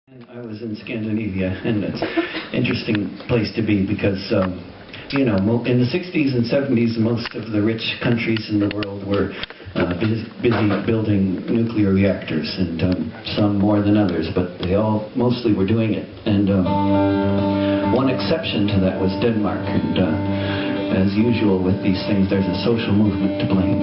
I was in Scandinavia, and it's an interesting place to be because, you know, in the 60s and 70s, most of the rich countries in the world were busy building nuclear reactors, and some more than others, but they all mostly were doing it. And one exception to that was Denmark, and as usual with these things, there's a social movement to blame.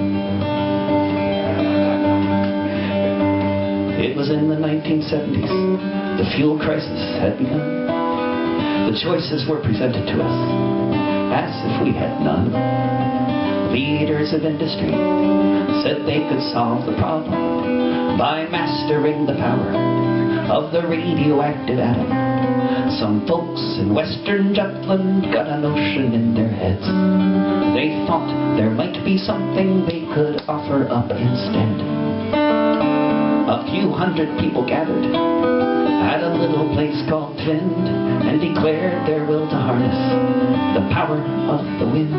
It was in the 1970s. The fuel crisis had begun. The choices were presented to us as if we had none. Leaders of industry said they could solve the problem by mastering the power of the radioactive atom. Some folks in Western Jutland got a notion in their heads. They thought there might be something they could offer up instead. A few hundred people gathered at a little place called Tvind and declared their will to harness the power of the wind.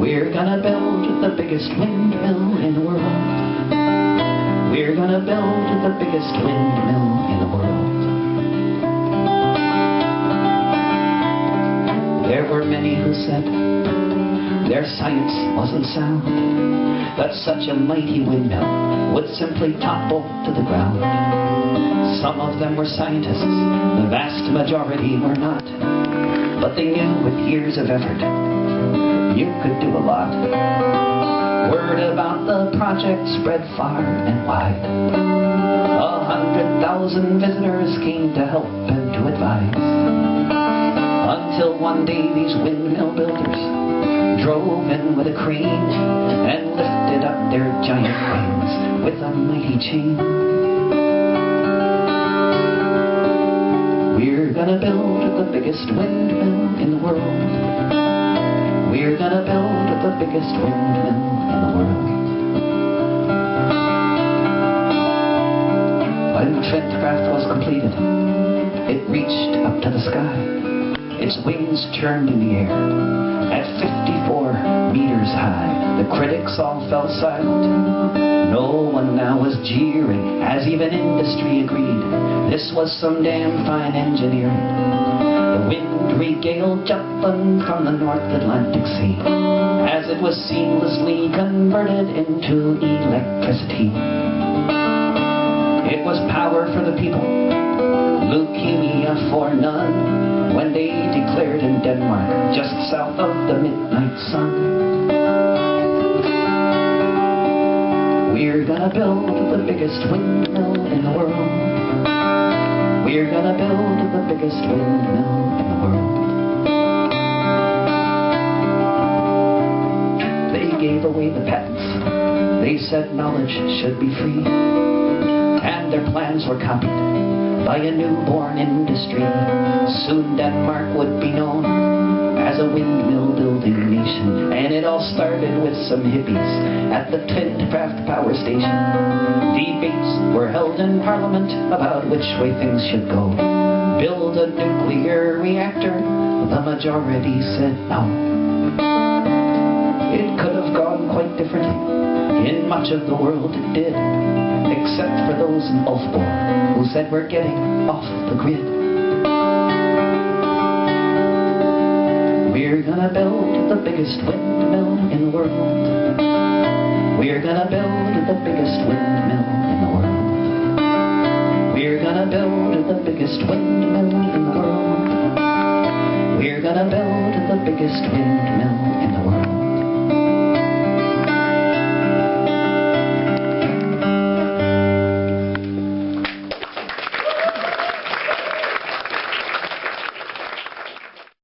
We're gonna build the biggest windmill in the world. We're gonna build the biggest windmill in the world. There were many who said their science wasn't sound, that such a mighty windmill would simply topple to the ground. Some of them were scientists, the vast majority were not, but they knew with years of effort you could do a lot. Word about the project spread far and wide. 100,000 visitors came to help and to advise, until one day these windmill builders drove in with a crane and lifted up their giant wings with a mighty chain. We're gonna build the biggest windmill in the world. We're gonna build the biggest windmill in the world. When Vindkraft was completed, it reached up to the sky. Its wings turned in the air at 54 meters high. The critics all fell silent. No one now was jeering, as even industry agreed this was some damn fine engineering. The wind regaled Jutland from the North Atlantic Sea as it was seamlessly converted into electricity. It was power for the people, leukemia for none, when they declared in Denmark, just south of the midnight sun. We're gonna build the biggest windmill in the world. We're gonna build the biggest windmill in the world. They gave away the patents. They said knowledge should be free, and their plans were copied by a newborn industry. Soon Denmark would be known as a windmill building nation, and it all started with some hippies at the Vindkraft power station. Debates were held in Parliament about which way things should go. Build a nuclear reactor, the majority said no. It could have gone quite differently. In much of the world it did, except for those in Ulfborg who said we're getting off the grid. We're gonna build the biggest windmill in the world. We're gonna build the biggest windmill in the world. We're gonna build the biggest windmill in the world. We're gonna build the biggest windmill